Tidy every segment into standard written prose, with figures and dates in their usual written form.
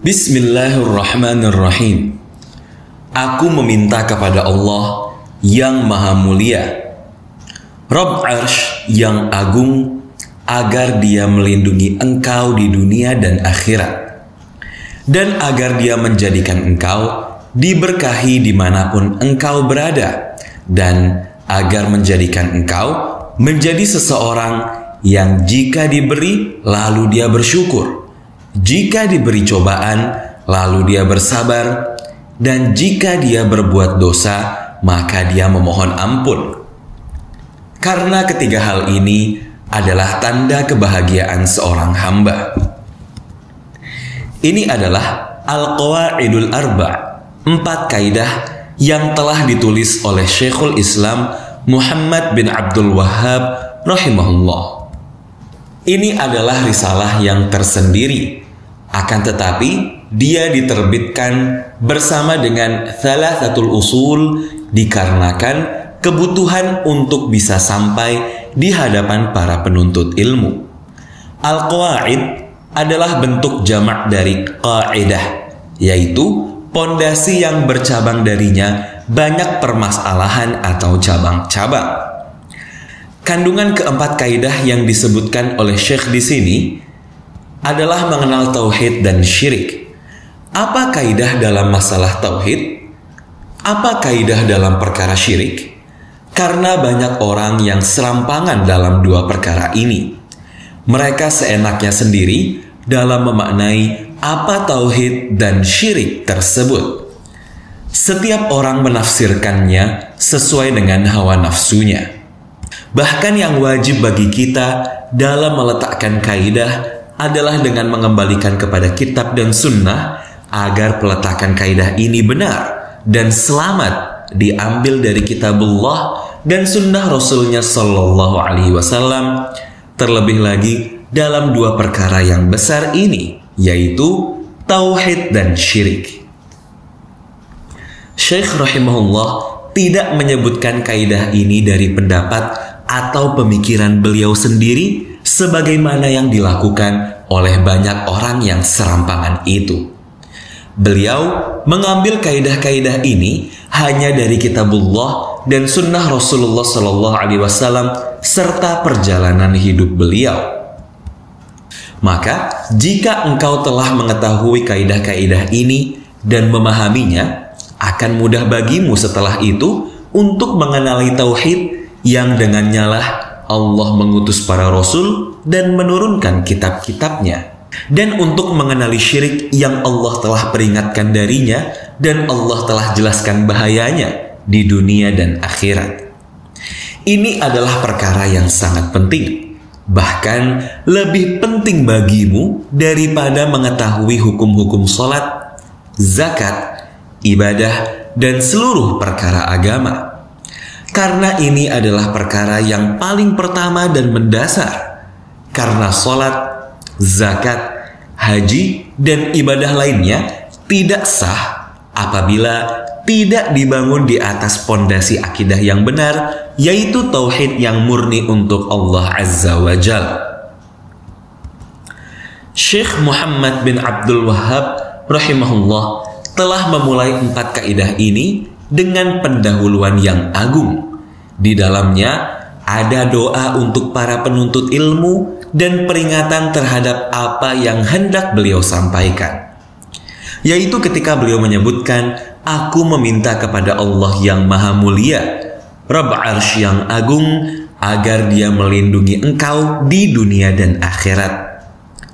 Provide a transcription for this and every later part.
Bismillahirrahmanirrahim. Aku meminta kepada Allah yang Maha Mulia, Rabb Arsy yang agung, agar Dia melindungi engkau di dunia dan akhirat, dan agar Dia menjadikan engkau diberkahi dimanapun engkau berada, dan agar menjadikan engkau menjadi seseorang yang jika diberi lalu dia bersyukur, jika diberi cobaan lalu dia bersabar, dan jika dia berbuat dosa maka dia memohon ampun. Karena ketiga hal ini adalah tanda kebahagiaan seorang hamba. Ini adalah Al-Qawaidul Arba', 4 kaidah yang telah ditulis oleh Syekhul Islam Muhammad bin Abdul Wahhab rahimahullah. Ini adalah risalah yang tersendiri, akan tetapi dia diterbitkan bersama dengan Thalathatul Usul dikarenakan kebutuhan untuk bisa sampai di hadapan para penuntut ilmu. Al-Qawaid adalah bentuk jamak dari qaidah, yaitu pondasi yang bercabang darinya banyak permasalahan atau cabang-cabang. Kandungan keempat kaidah yang disebutkan oleh Syekh di sini adalah mengenal tauhid dan syirik. Apa kaidah dalam masalah tauhid? Apa kaidah dalam perkara syirik? Karena banyak orang yang serampangan dalam dua perkara ini. Mereka seenaknya sendiri dalam memaknai apa tauhid dan syirik tersebut. Setiap orang menafsirkannya sesuai dengan hawa nafsunya. Bahkan yang wajib bagi kita dalam meletakkan kaidah adalah dengan mengembalikan kepada kitab dan sunnah agar peletakan kaidah ini benar dan selamat diambil dari kitabullah dan sunnah Rasulnya Sallallahu Alaihi Wasallam. Terlebih lagi dalam dua perkara yang besar ini, yaitu tauhid dan syirik. Syekh rahimahullah tidak menyebutkan kaidah ini dari pendapat atau pemikiran beliau sendiri sebagaimana yang dilakukan oleh banyak orang yang serampangan itu. Beliau mengambil kaidah-kaidah ini hanya dari kitabullah dan sunnah Rasulullah Sallallahu Alaihi Wasallam serta perjalanan hidup beliau. Maka jika engkau telah mengetahui kaidah-kaidah ini dan memahaminya, akan mudah bagimu setelah itu untuk mengenali tauhid yang dengannya lah Allah mengutus para rasul dan menurunkan kitab-kitabnya, dan untuk mengenali syirik yang Allah telah peringatkan darinya dan Allah telah jelaskan bahayanya di dunia dan akhirat. Ini adalah perkara yang sangat penting, bahkan lebih penting bagimu daripada mengetahui hukum-hukum sholat, zakat, ibadah, dan seluruh perkara agama. Karena ini adalah perkara yang paling pertama dan mendasar. Karena sholat, zakat, haji, dan ibadah lainnya tidak sah apabila tidak dibangun di atas pondasi akidah yang benar, yaitu tauhid yang murni untuk Allah Azza wa Jal. Syekh Muhammad bin Abdul Wahhab rahimahullah telah memulai 4 kaidah ini dengan pendahuluan yang agung. Di dalamnya ada doa untuk para penuntut ilmu dan peringatan terhadap apa yang hendak beliau sampaikan. Yaitu ketika beliau menyebutkan, aku meminta kepada Allah yang Maha Mulia, Rabb Arsy yang agung, agar Dia melindungi engkau di dunia dan akhirat,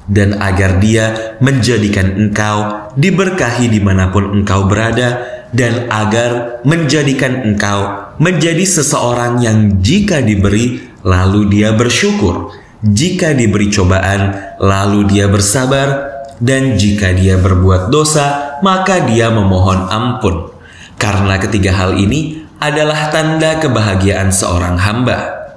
dan agar Dia menjadikan engkau diberkahi dimanapun engkau berada, dan agar menjadikan engkau menjadi seseorang yang jika diberi lalu dia bersyukur, jika diberi cobaan lalu dia bersabar, dan jika dia berbuat dosa maka dia memohon ampun. Karena ketiga hal ini adalah tanda kebahagiaan seorang hamba.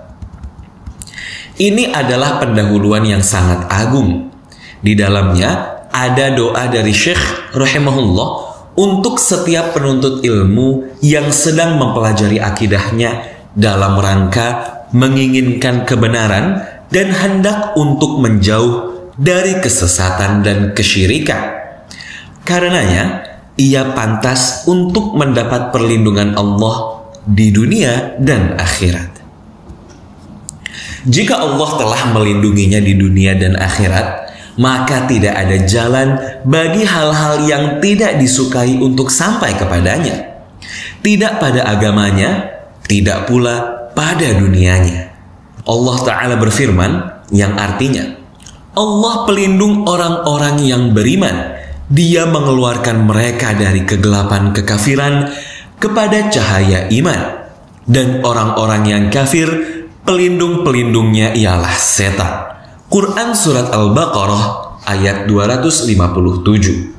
Ini adalah pendahuluan yang sangat agung. Di dalamnya ada doa dari Syekh rahimahullah untuk setiap penuntut ilmu yang sedang mempelajari akidahnya dalam rangka menginginkan kebenaran dan hendak untuk menjauh dari kesesatan dan kesyirikan. Karenanya, ia pantas untuk mendapat perlindungan Allah di dunia dan akhirat. Jika Allah telah melindunginya di dunia dan akhirat, maka tidak ada jalan bagi hal-hal yang tidak disukai untuk sampai kepadanya. Tidak pada agamanya, tidak pula pada dunianya. Allah Ta'ala berfirman yang artinya, Allah pelindung orang-orang yang beriman. Dia mengeluarkan mereka dari kegelapan kekafiran kepada cahaya iman. Dan orang-orang yang kafir, pelindung-pelindungnya ialah setan. Quran Surat Al-Baqarah ayat 257.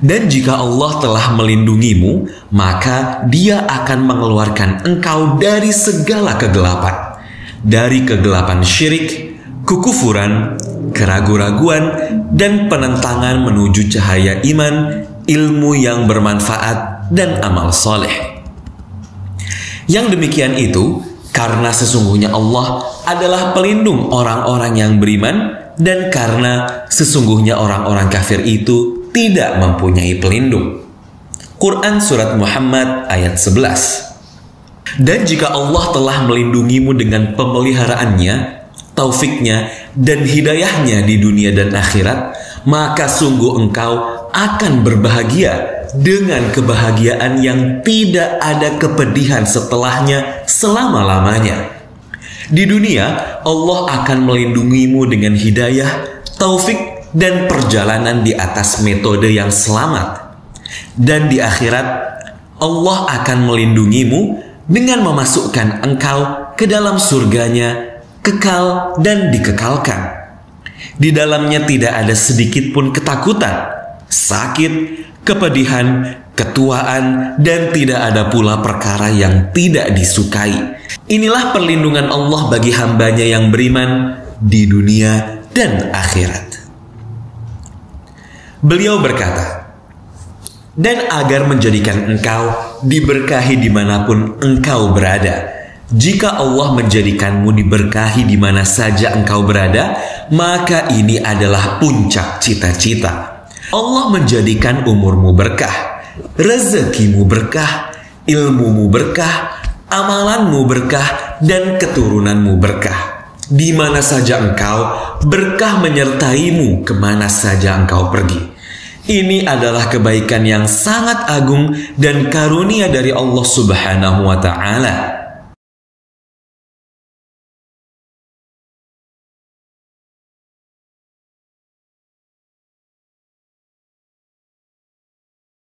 Dan jika Allah telah melindungimu, maka Dia akan mengeluarkan engkau dari segala kegelapan. Dari kegelapan syirik, kekufuran, keraguan-raguan, dan penentangan menuju cahaya iman, ilmu yang bermanfaat, dan amal soleh. Yang demikian itu karena sesungguhnya Allah adalah pelindung orang-orang yang beriman, dan karena sesungguhnya orang-orang kafir itu tidak mempunyai pelindung. Quran Surat Muhammad ayat 11. Dan jika Allah telah melindungimu dengan pemeliharaannya, taufiknya, dan hidayahnya di dunia dan akhirat, maka sungguh engkau akan berbahagia dengan kebahagiaan yang tidak ada kepedihan setelahnya selama-lamanya. Di dunia, Allah akan melindungimu dengan hidayah, taufik, dan perjalanan di atas metode yang selamat. Dan di akhirat, Allah akan melindungimu dengan memasukkan engkau ke dalam surganya, kekal dan dikekalkan. Di dalamnya tidak ada sedikit pun ketakutan, sakit, kepedihan, ketuaan, dan tidak ada pula perkara yang tidak disukai. Inilah perlindungan Allah bagi hambanya yang beriman di dunia dan akhirat. Beliau berkata, dan agar menjadikan engkau diberkahi dimanapun engkau berada. Jika Allah menjadikanmu diberkahi di mana saja engkau berada, maka ini adalah puncak cita-cita. Allah menjadikan umurmu berkah, rezekimu berkah, ilmumu berkah, amalanmu berkah, dan keturunanmu berkah. Di mana saja engkau, berkah menyertaimu kemana saja engkau pergi. Ini adalah kebaikan yang sangat agung dan karunia dari Allah Subhanahu wa Ta'ala.